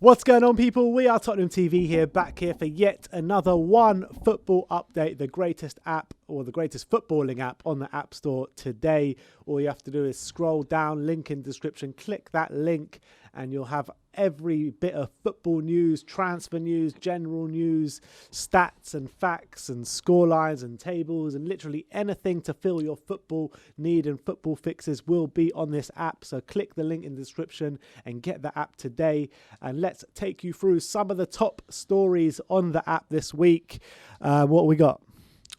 What's going on, people? We are Tottenham TV here, back here for yet another OneFootball update, the greatest app or the greatest footballing app on the App Store today. All you have to do is scroll down, link in description, click that link, and you'll have every bit of football news, transfer news, general news, stats and facts and scorelines and tables and literally anything to fill your football need and football fixes will be on this app. So click the link in the description and get the app today. And let's take you through some of the top stories on the app this week. What we got?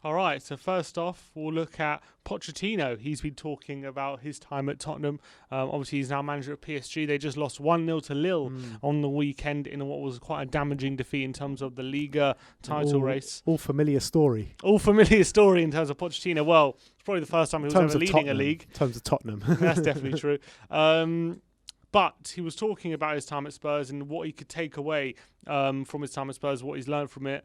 All right, so first off, we'll look at Pochettino. He's been talking about his time at Tottenham. Obviously, he's now manager of PSG. They just lost 1-0 to Lille on the weekend in what was quite a damaging defeat in terms of the Liga title race. All familiar story. All familiar story in terms of Pochettino. Well, it's probably the first time he was ever leading a league. In terms of Tottenham. That's definitely true. But he was talking about his time at Spurs and what he could take away from his time at Spurs, what he's learned from it.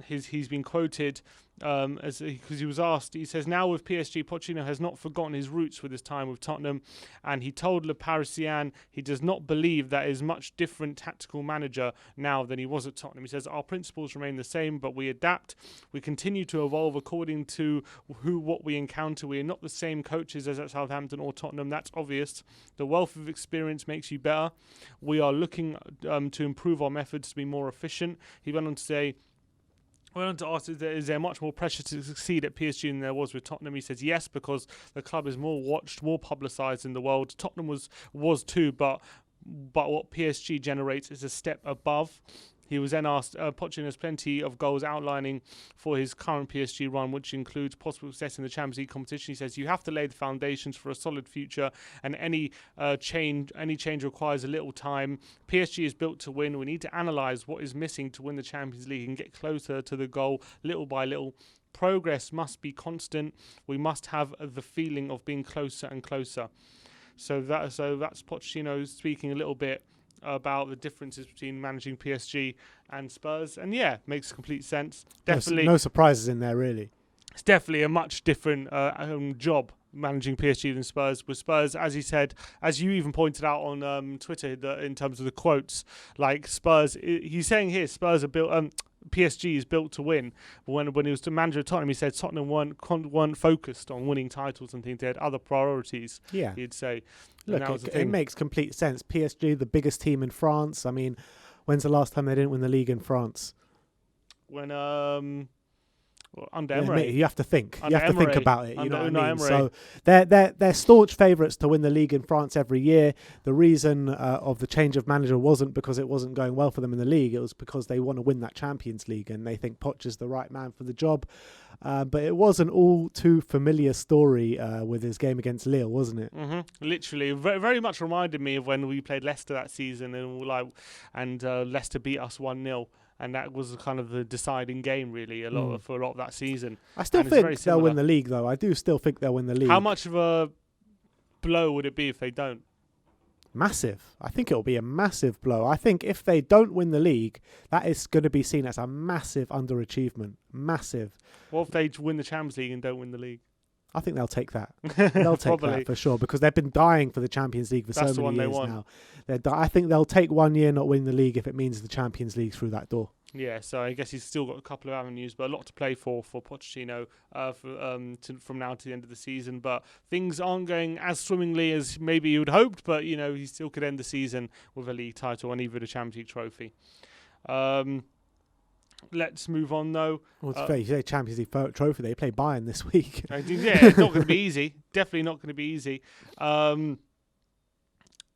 He's been quoted because he was asked, he says, now with PSG, Pochettino has not forgotten his roots with his time with Tottenham, and he told Le Parisien he does not believe that is much different tactical manager now than he was at Tottenham. He says, our principles remain the same, but we adapt. We continue to evolve according to what we encounter. We are not the same coaches as at Southampton or Tottenham. That's obvious. The wealth of experience makes you better. We are looking to improve our methods to be more efficient. He went on to say, ask, is there much more pressure to succeed at PSG than there was with Tottenham? He says yes, because the club is more watched, more publicised in the world. Tottenham was too, but what PSG generates is a step above. He was then asked, Pochettino has plenty of goals outlining for his current PSG run, which includes possible success in the Champions League competition. He says, you have to lay the foundations for a solid future, and any change requires a little time. PSG is built to win. We need to analyse what is missing to win the Champions League and get closer to the goal little by little. Progress must be constant. We must have the feeling of being closer and closer. So that's Pochettino speaking a little bit about the differences between managing PSG and Spurs, and yeah, makes complete sense. Definitely no surprises in there, really. It's definitely a much different job managing PSG than Spurs. With Spurs, as he said, as you even pointed out on Twitter, in terms of the quotes, like Spurs, he's saying here Spurs are built. PSG is built to win. But when he was the manager of Tottenham, he said Tottenham weren't focused on winning titles and things. They had other priorities. Yeah, he'd say. Look, it makes complete sense. PSG, the biggest team in France. I mean, when's the last time they didn't win the league in France? When under Emery. You have to think. You have to think about it. You know what I mean? Emery. So they're staunch favourites to win the league in France every year. The reason of the change of manager wasn't because it wasn't going well for them in the league. It was because they want to win that Champions League and they think Poch is the right man for the job. But it was an all too familiar story with his game against Lille, wasn't it? Mm-hmm. Literally, very, very much reminded me of when we played Leicester that season, and Leicester beat us 1-0. And that was kind of the deciding game, really, for a lot of that season. I still think they'll win the league, though. I do still think they'll win the league. How much of a blow would it be if they don't? Massive. I think it'll be a massive blow. I think if they don't win the league, that is going to be seen as a massive underachievement. Massive. What if they win the Champions League and don't win the league? I think they'll take that. They'll take that for sure, because they've been dying for the Champions League for so many years now. I think they'll take 1 year not winning the league if it means the Champions League through that door. Yeah, so I guess he's still got a couple of avenues, but a lot to play for Pochettino from now to the end of the season. But things aren't going as swimmingly as maybe you would hoped, but he still could end the season with a league title and even a Champions League trophy. Let's move on, though. Well, it's fair. You say Champions League trophy. They play Bayern this week. Yeah, it's not going to be easy. Definitely not going to be easy.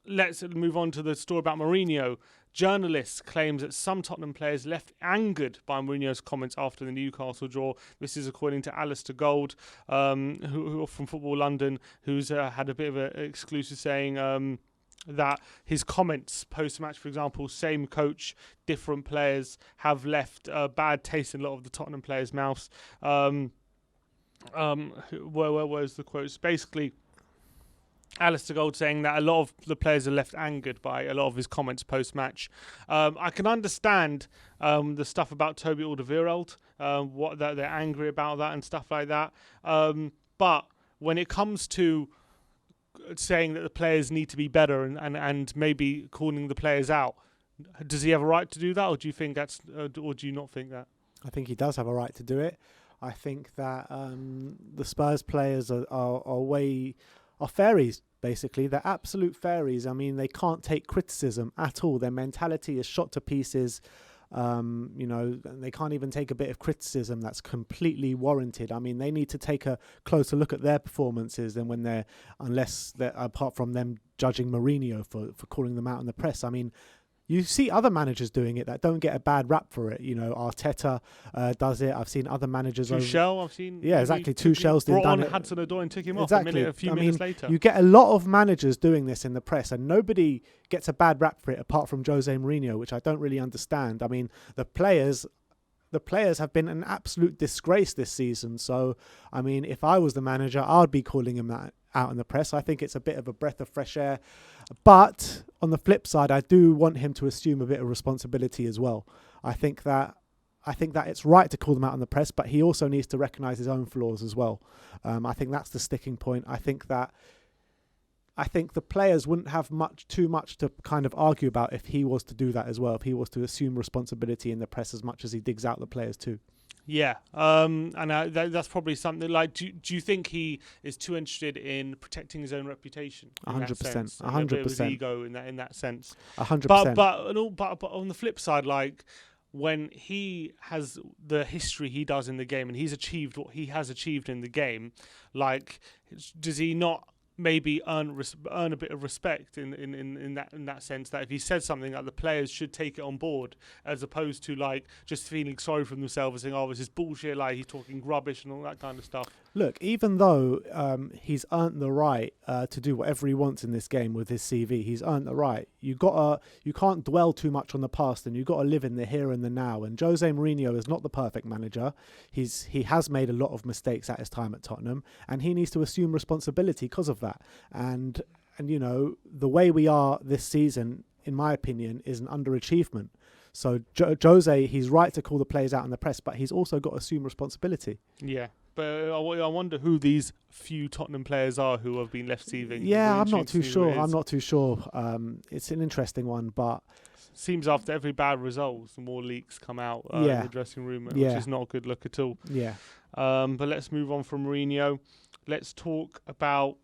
Let's move on to the story about Mourinho. Journalists claims that some Tottenham players left angered by Mourinho's comments after the Newcastle draw. This is according to Alistair Gold, who from Football London, who's had a bit of an exclusive saying that his comments post-match, for example, same coach, different players, have left a bad taste in a lot of the Tottenham players' mouths. Where was the quotes? Basically, Alistair Gold saying that a lot of the players are left angered by a lot of his comments post-match. I can understand the stuff about Toby Alderweireld, what that they're angry about that and stuff like that. But when it comes to saying that the players need to be better and maybe calling the players out, Does he have a right to do that, or do you think or do you not think that? I think he does have a right to do it. I think that the Spurs players are fairies, basically. They're absolute fairies. I mean, they can't take criticism at all. Their mentality is shot to pieces. They can't even take a bit of criticism that's completely warranted. I mean, they need to take a closer look at their performances unless apart from them judging Mourinho for calling them out in the press. I mean, you see other managers doing it that don't get a bad rap for it. Arteta does it. I've seen other managers. Tuchel, I've seen. Yeah, exactly. Tuchel's brought on done it. Hudson-Odoi and took him exactly. off a few minutes later. You get a lot of managers doing this in the press, and nobody gets a bad rap for it apart from Jose Mourinho, which I don't really understand. I mean, the players have been an absolute disgrace this season. So, I mean, if I was the manager, I'd be calling him that out in the press. I think it's a bit of a breath of fresh air. But on the flip side, I do want him to assume a bit of responsibility as well. I think that it's right to call them out in the press, but he also needs to recognise his own flaws as well. I think that's the sticking point. I think the players wouldn't have too much to kind of argue about if he was to do that as well, if he was to assume responsibility in the press as much as he digs out the players too. Yeah, that's probably something like. Do you think he is too interested in protecting his own reputation? 100%, 100%. His ego in that sense. 100%. But on the flip side, like when he has the history he does in the game and he's achieved what he has achieved in the game, like does he not maybe earn a bit of respect in that sense, that if he says something, that the players should take it on board, as opposed to like just feeling sorry for themselves and saying, oh, this is bullshit, like he's talking rubbish and all that kind of stuff. Look, even though he's earned the right to do whatever he wants in this game with his CV, he's earned the right. You can't dwell too much on the past, and you got to live in the here and the now. And Jose Mourinho is not the perfect manager. He has made a lot of mistakes at his time at Tottenham, and he needs to assume responsibility because of that. And the way we are this season, in my opinion, is an underachievement. So Jose, he's right to call the players out in the press, but he's also got to assume responsibility. Yeah. But I wonder who these few Tottenham players are who have been left seething. Yeah, I'm not too sure. It's an interesting one, but seems after every bad result, the more leaks come out in the dressing room, which is not a good look at all. Yeah. But let's move on from Mourinho. Let's talk about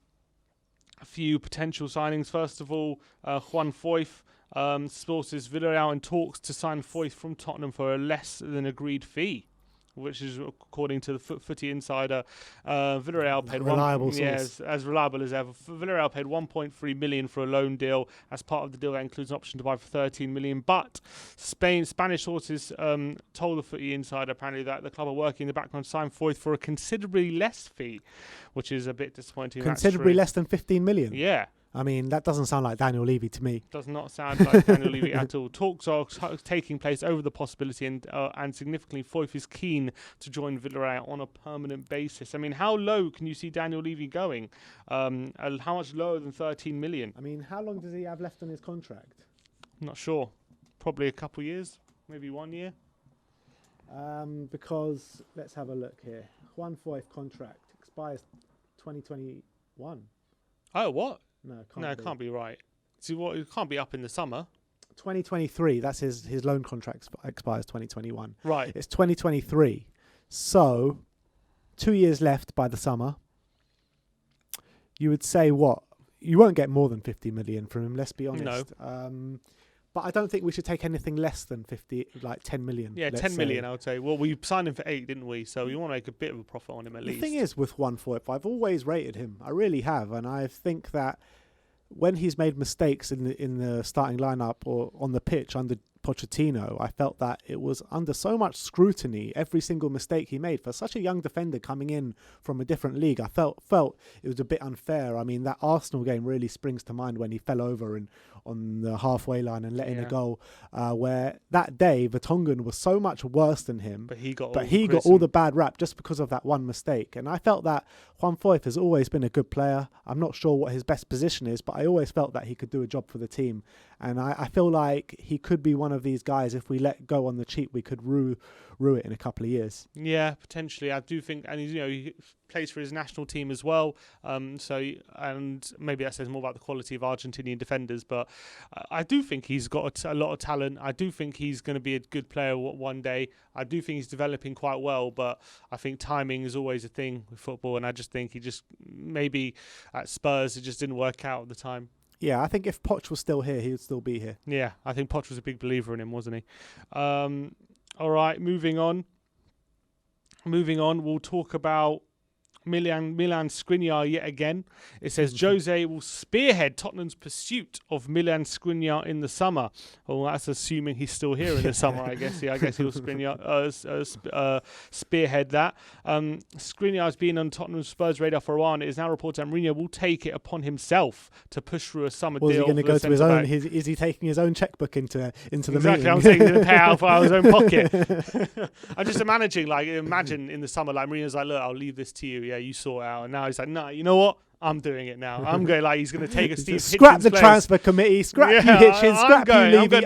a few potential signings. First of all, Juan Foyth. Sources Villareal in talks to sign Foyth from Tottenham for a less than agreed fee, which is according to the Footy Insider. Villareal paid as reliable as ever. Villareal paid 1.3 million for a loan deal. As part of the deal, that includes an option to buy for 13 million. But Spanish sources told the Footy Insider apparently that the club are working in the background to sign Foyth for a considerably less fee, which is a bit disappointing. Considerably less than 15 million. Yeah. I mean, that doesn't sound like Daniel Levy to me. Does not sound like Daniel Levy at all. Talks are taking place over the possibility, and significantly, Foyth is keen to join Villareal on a permanent basis. I mean, how low can you see Daniel Levy going? How much lower than 13 million? I mean, how long does he have left on his contract? I'm not sure. Probably a couple years, maybe 1 year. Because let's have a look here. Juan Foyth contract expires 2021. Oh, what? No, it can't be right. See, it can't be up in the summer. 2023. That's his loan contract expires 2021. Right. It's 2023. So 2 years left by the summer. You would say what? You won't get more than 50 million from him, let's be honest. No. But I don't think we should take anything less than 10 million. Yeah, 10 million, I would say. Well, we signed him for 8, didn't we? So you want to make a bit of a profit on him at least. The thing is with Juan Foyth, I've always rated him. I really have. And I think that when he's made mistakes in the starting lineup or on the pitch under Pochettino, I felt that it was under so much scrutiny, every single mistake he made. For such a young defender coming in from a different league, I felt it was a bit unfair. I mean, that Arsenal game really springs to mind when he fell over on the halfway line and let in a goal, where that day Vertonghen was so much worse than him, but he got all the bad rap just because of that one mistake. And I felt that Juan Foyth has always been a good player. I'm not sure what his best position is, but I always felt that he could do a job for the team. And I feel like he could be one of these guys. If we let go on the cheap, we could rue it in a couple of years. Yeah, potentially. I do think, and he plays for his national team as well. And maybe that says more about the quality of Argentinian defenders. But I do think he's got a lot of talent. I do think he's going to be a good player one day. I do think he's developing quite well. But I think timing is always a thing with football. And I just think maybe at Spurs it just didn't work out at the time. Yeah, I think if Poch was still here, he would still be here. Yeah, I think Poch was a big believer in him, wasn't he? All right, moving on. We'll talk about Milan Skriniar yet again. It says Jose will spearhead Tottenham's pursuit of Milan Skriniar in the summer. Well, that's assuming he's still here in the summer, I guess. Yeah, I guess he'll spearhead that. Skriniar has been on Tottenham Spurs radar for a while, and it is now reported that Mourinho will take it upon himself to push through a summer deal. Is he going to go to his own? Is he taking his own checkbook into the meeting? Exactly, I'm saying he's going to pay out of his own pocket. I'm just imagine in the summer, like Mourinho's like, look, I'll leave this to you. Yeah, you sort it out. And now he's like, no, you know what? I'm doing it now. I'm going he's going to take a Steve scrap Hitchens the place. transfer committee, scrap you Hitchens, scrap you Levy.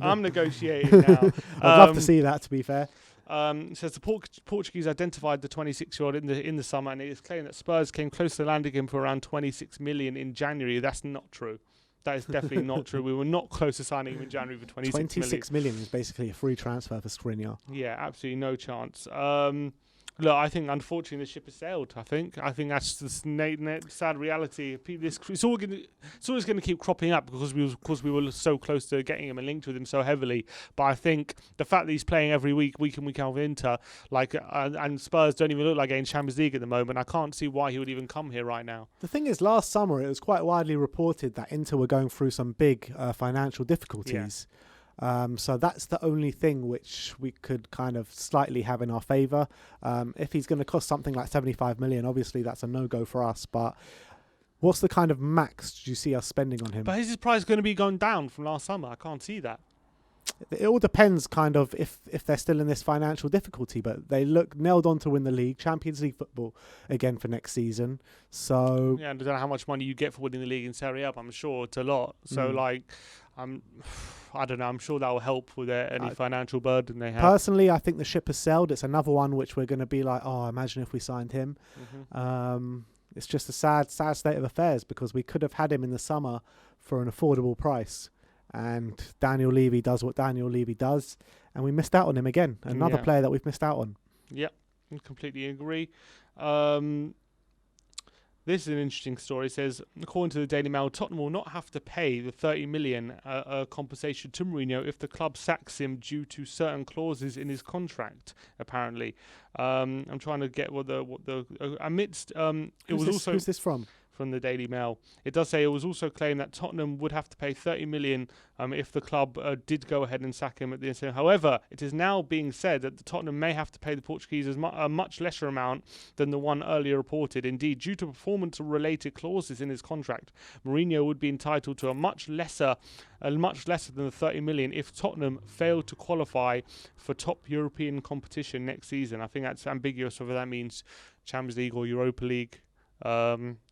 I'm negotiating now. I'd love to see that, to be fair. Says the Portuguese identified the 26-year-old in the summer, and it is claimed that Spurs came close to landing him for around 26 million in January. That's not true. That is definitely not true. We were not close to signing him in January for 26 million is basically a free transfer for Skriniar. Yeah, absolutely no chance. Look, I think unfortunately the ship has sailed. I think that's the sad reality. It's always going to keep cropping up because we were so close to getting him and linked with him so heavily. But I think the fact that he's playing every week in, week out with Inter, and Spurs don't even look like getting Champions League at the moment. I can't see why he would even come here right now. The thing is, last summer it was quite widely reported that Inter were going through some big financial difficulties. Yeah. So that's the only thing which we could kind of slightly have in our favour. If he's going to cost something like 75 million, obviously that's a no-go for us. But what's the kind of max do you see us spending on him? But is his price going to be going down from last summer? I can't see that. It all depends kind of if they're still in this financial difficulty, but they look nailed on to win the league, Champions League football again for next season. So yeah, and I don't know how much money you get for winning the league in Serie A, but I'm sure it's a lot. So I don't know. I'm sure that will help with any financial burden they have. Personally, I think the ship has sailed. It's another one which we're going to be like, oh, imagine if we signed him. Mm-hmm. It's just a sad state of affairs because we could have had him in the summer for an affordable price. And Daniel Levy does what Daniel Levy does, and we missed out on him again. Another player that we've missed out on. Yep, I completely agree. This is an interesting story. It says, according to the Daily Mail, Tottenham will not have to pay the 30 million compensation to Mourinho if the club sacks him due to certain clauses in his contract. Apparently, I'm trying to get what the amidst. Who's this from? From the Daily Mail. It does say it was also claimed that Tottenham would have to pay 30 million if the club did go ahead and sack him at the end. However, it is now being said that the Tottenham may have to pay the Portuguese a much lesser amount than the one earlier reported. Indeed, due to performance-related clauses in his contract, Mourinho would be entitled to a much lesser than the 30 million if Tottenham failed to qualify for top European competition next season. I think that's ambiguous whether that means Champions League or Europa League.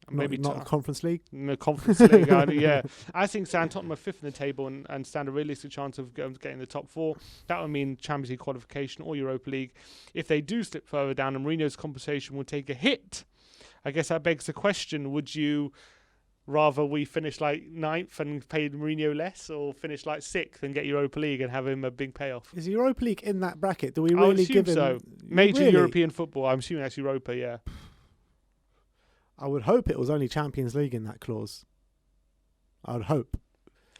Maybe not Conference League. No, Conference League. Yeah, I think Tottenham are fifth in the table and stand a realistic chance of getting the top four. That would mean Champions League qualification or Europa League. If they do slip further down, and Mourinho's compensation will take a hit, I guess that begs the question: would you rather we finish like 9th and pay Mourinho less, or finish like 6th and get Europa League and have him a big payoff? Is Europa League in that bracket? Do we really give him so? Major European football. I'm assuming that's Europa. Yeah. I would hope it was only Champions League in that clause. I would hope.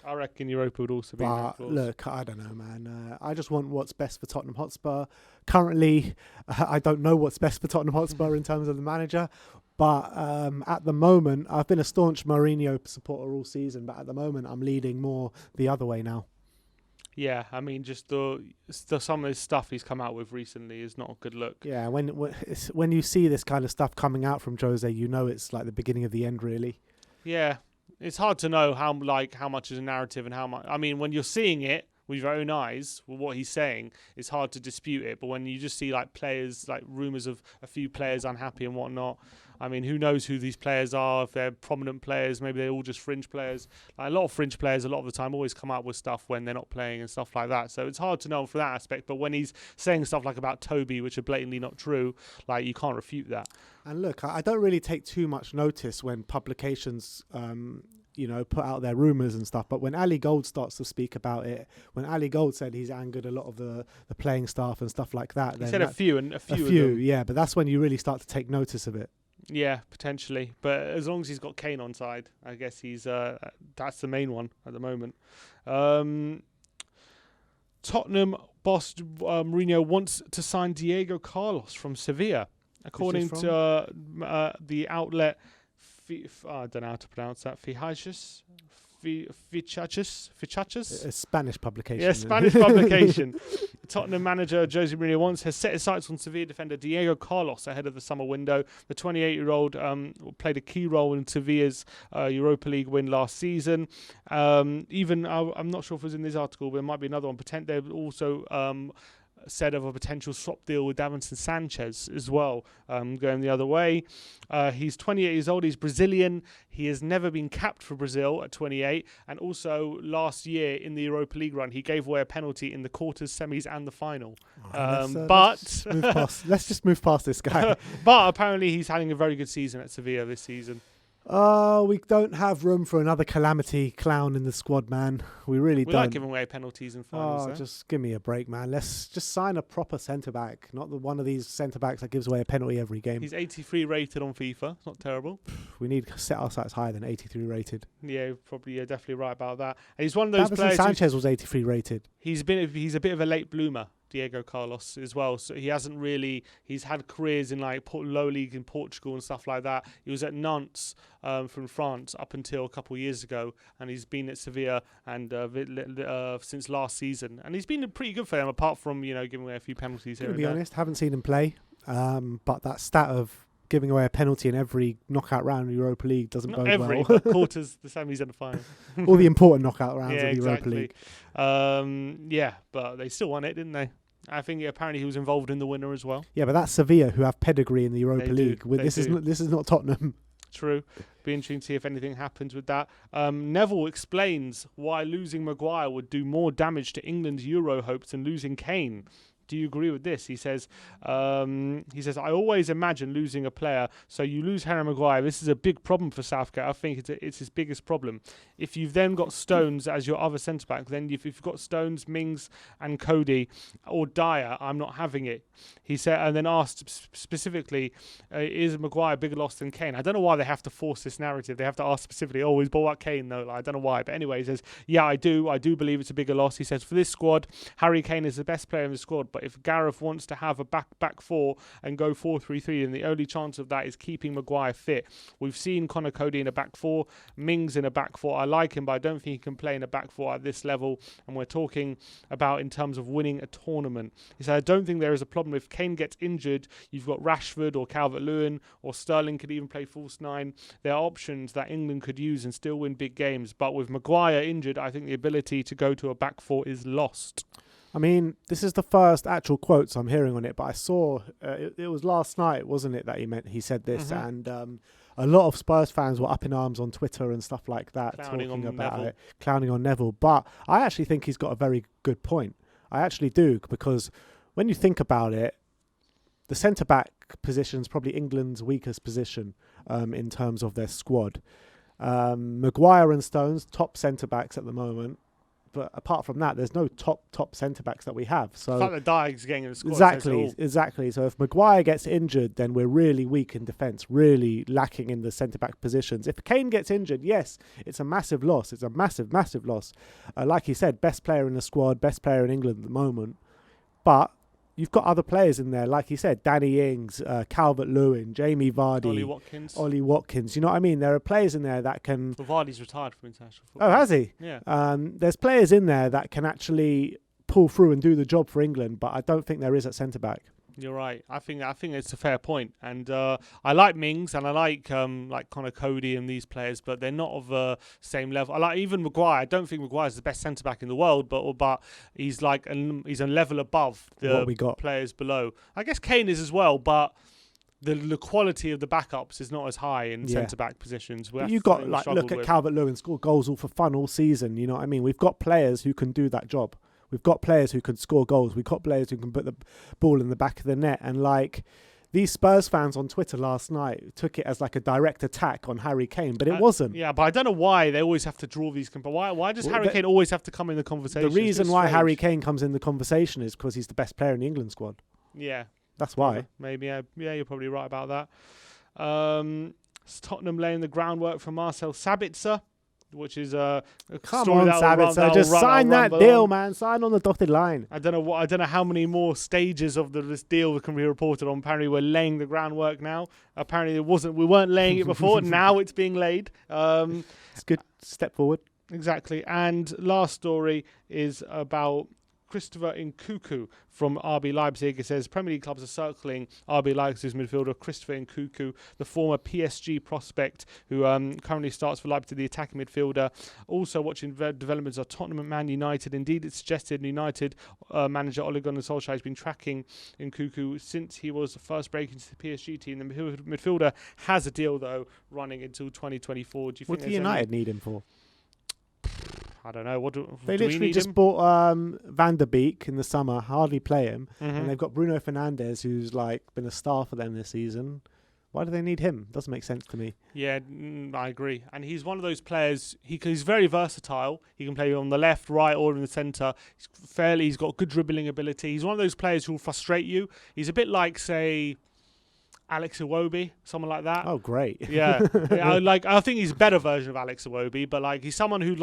I reckon Europa would also be in that clause. Look, I don't know, man. I just want what's best for Tottenham Hotspur. Currently, I don't know what's best for Tottenham Hotspur in terms of the manager. But at the moment, I've been a staunch Mourinho supporter all season. But at the moment, I'm leading more the other way now. Yeah, I mean, just some of his stuff he's come out with recently is not a good look. Yeah, when you see this kind of stuff coming out from Jose, you know it's like the beginning of the end, really. Yeah, it's hard to know how much is a narrative and how much. I mean, when you're seeing it, with your own eyes, what he's saying, it's hard to dispute it. But when you just see like players, like rumours of a few players unhappy and whatnot, I mean, who knows who these players are? If they're prominent players, maybe they're all just fringe players. Like, a lot of fringe players, a lot of the time, always come out with stuff when they're not playing and stuff like that. So it's hard to know for that aspect. But when he's saying stuff like about Toby, which are blatantly not true, like, you can't refute that. And look, I don't really take too much notice when publications, put out their rumours and stuff. But when Ali Gold starts to speak about it, when Ali Gold said he's angered a lot of the playing staff and stuff like that. He said a few. Yeah, but that's when you really start to take notice of it. Yeah, potentially. But as long as he's got Kane on side, I guess he's that's the main one at the moment. Tottenham boss Mourinho wants to sign Diego Carlos from Sevilla. According to the outlet, I don't know how to pronounce that, Fichachos? A Spanish publication. Yeah, Spanish publication. Tottenham manager Jose Mourinho has set his sights on Sevilla defender Diego Carlos ahead of the summer window. The 28-year-old played a key role in Sevilla's Europa League win last season. I'm not sure if it was in this article, but it might be another one. They've also said of a potential swap deal with Davinson Sanchez as well, going the other way. He's 28 years old. He's Brazilian. He has never been capped for Brazil at 28. And also last year in the Europa League run, he gave away a penalty in the quarters, semis and the final. Let's just move past this guy. But apparently he's having a very good season at Sevilla this season. We don't have room for another calamity clown in the squad, man. We really don't. We like giving away penalties in finals. Just give me a break, man. Let's just sign a proper centre-back, not one of these centre-backs that gives away a penalty every game. He's 83 rated on FIFA. It's not terrible. We need to set our sights higher than 83 rated. Yeah, probably definitely right about that. And he's one of those players. Sanchez was 83 rated. He's a bit of a late bloomer, Diego Carlos, as well. So he hasn't really. He's had careers in like low league in Portugal and stuff like that. He was at Nantes from France up until a couple of years ago, and he's been at Sevilla and since last season, and he's been pretty good for them. Apart from giving away a few penalties here. To be honest, haven't seen him play, but that stat of giving away a penalty in every knockout round in the Europa League doesn't bode well. But quarters, the semis and the final. All the important knockout rounds of the Europa League. But they still won it, didn't they? I think apparently he was involved in the winner as well. Yeah, but that's Sevilla, who have pedigree in the Europa League. This is not Tottenham. True. Be interesting to see if anything happens with that. Neville explains why losing Maguire would do more damage to England's Euro hopes than losing Kane. Do you agree with this? He says, I always imagine losing a player. So you lose Harry Maguire. This is a big problem for Southgate. I think it's his biggest problem. If you've then got Stones as your other centre-back, then if you've got Stones, Mings and Cody or Dyer, I'm not having it. He said, and then asked specifically, is Maguire a bigger loss than Kane? I don't know why they have to force this narrative. They have to ask specifically, he's bought out Kane, though. I don't know why. But anyway, he says, yeah, I do believe it's a bigger loss. He says, for this squad, Harry Kane is the best player in the squad. But if Gareth wants to have a back four and go 4-3-3, then the only chance of that is keeping Maguire fit. We've seen Connor Cody in a back four, Mings in a back four. I like him, but I don't think he can play in a back four at this level. And we're talking about in terms of winning a tournament. He said, I don't think there is a problem if Kane gets injured. You've got Rashford or Calvert-Lewin or Sterling could even play false nine. There are options that England could use and still win big games. But with Maguire injured, I think the ability to go to a back four is lost. I mean, this is the first actual quotes I'm hearing on it, but I saw it was last night, wasn't it, that he said this, and a lot of Spurs fans were up in arms on Twitter and stuff like that, clowning on Neville. But I actually think he's got a very good point. I actually do, because when you think about it, the centre-back position is probably England's weakest position in terms of their squad. Maguire and Stones, top centre-backs at the moment. But apart from that, there's no top centre-backs that we have. So the fact that Dyke's getting in the squad. Exactly. So if Maguire gets injured, then we're really weak in defence, really lacking in the centre-back positions. If Kane gets injured, yes, it's a massive loss. It's a massive, massive loss. Like you said, best player in the squad, best player in England at the moment. But you've got other players in there, like you said, Danny Ings, Calvert-Lewin, Jamie Vardy, Ollie Watkins. You know what I mean? There are players in there that can... Well, Vardy's retired from international football. Oh, has he? Yeah. There's players in there that can actually pull through and do the job for England, but I don't think there is at centre-back. You're right. I think it's a fair point, and I like Mings and I like Connor Cody and these players, but they're not of the same level. I like even Maguire. I don't think Maguire's the best centre back in the world, but he's he's a level above what we got. Players below. I guess Kane is as well, but the quality of the backups is not as high in centre back positions. You've got look at Calvert-Lewin, score goals all for fun all season. You know what I mean? We've got players who can do that job. We've got players who can score goals. We've got players who can put the ball in the back of the net. And these Spurs fans on Twitter last night took it as a direct attack on Harry Kane, but it wasn't. Yeah, but I don't know why they always have to draw these. Why does Harry Kane always have to come in the conversation? The reason why Harry Kane comes in the conversation is because he's the best player in the England squad. Yeah. That's why. Maybe, yeah, you're probably right about that. Tottenham laying the groundwork for Marcel Sabitzer, which is a come on, Sabitzer, just sign that deal, man. Sign on the dotted line. I don't know how many more stages of this deal can be reported on. Apparently, we're laying the groundwork now. Apparently, we weren't laying it before. Now it's being laid. It's a good step forward. Exactly. And last story is about Christopher Nkunku from RB Leipzig. It says Premier League clubs are circling RB Leipzig's midfielder Christopher Nkunku, the former PSG prospect who currently starts for Leipzig, the attacking midfielder. Also watching developments are Tottenham and Man United. Indeed, it's suggested United manager Ole Gunnar Solskjaer has been tracking Nkunku since he was first breaking into the PSG team. The midfielder has a deal, though, running until 2024. Do you think what do United need him for? I don't know. They literally just bought Van der Beek in the summer, hardly play him, and they've got Bruno Fernandes, who's been a star for them this season. Why do they need him? Doesn't make sense to me. Yeah, I agree. And he's one of those players. He's very versatile. He can play on the left, right, or in the centre. He's got good dribbling ability. He's one of those players who will frustrate you. He's a bit like, say, Alex Iwobi, someone like that. Oh, great. Yeah, I think he's a better version of Alex Iwobi, but he's someone who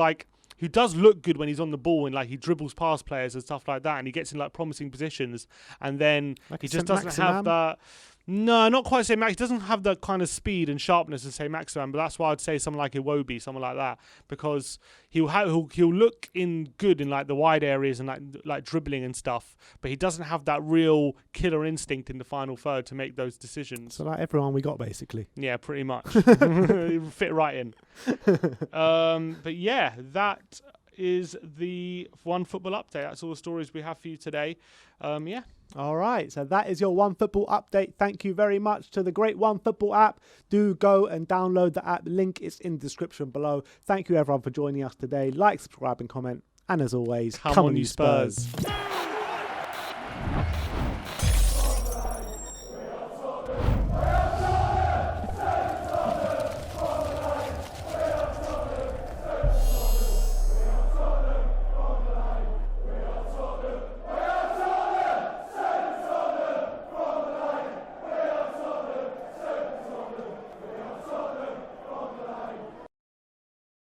does look good when he's on the ball and he dribbles past players and stuff like that, and he gets in promising positions, and then he just doesn't have that. No, not quite say Max. He doesn't have that kind of speed and sharpness as say Maximan, but that's why I'd say someone like Iwobi, someone like that, because he'll look in good in the wide areas and like dribbling and stuff, but he doesn't have that real killer instinct in the final third to make those decisions. So everyone we got basically. Yeah, pretty much. Fit right in. But yeah, that is the One Football Update. That's all the stories we have for you today. Yeah. All right, so that is your One Football Update. Thank you very much to the great One Football app. Do go and download the app. Link is in the description below. Thank you everyone for joining us today. Like, subscribe and comment. And as always, come on you Spurs.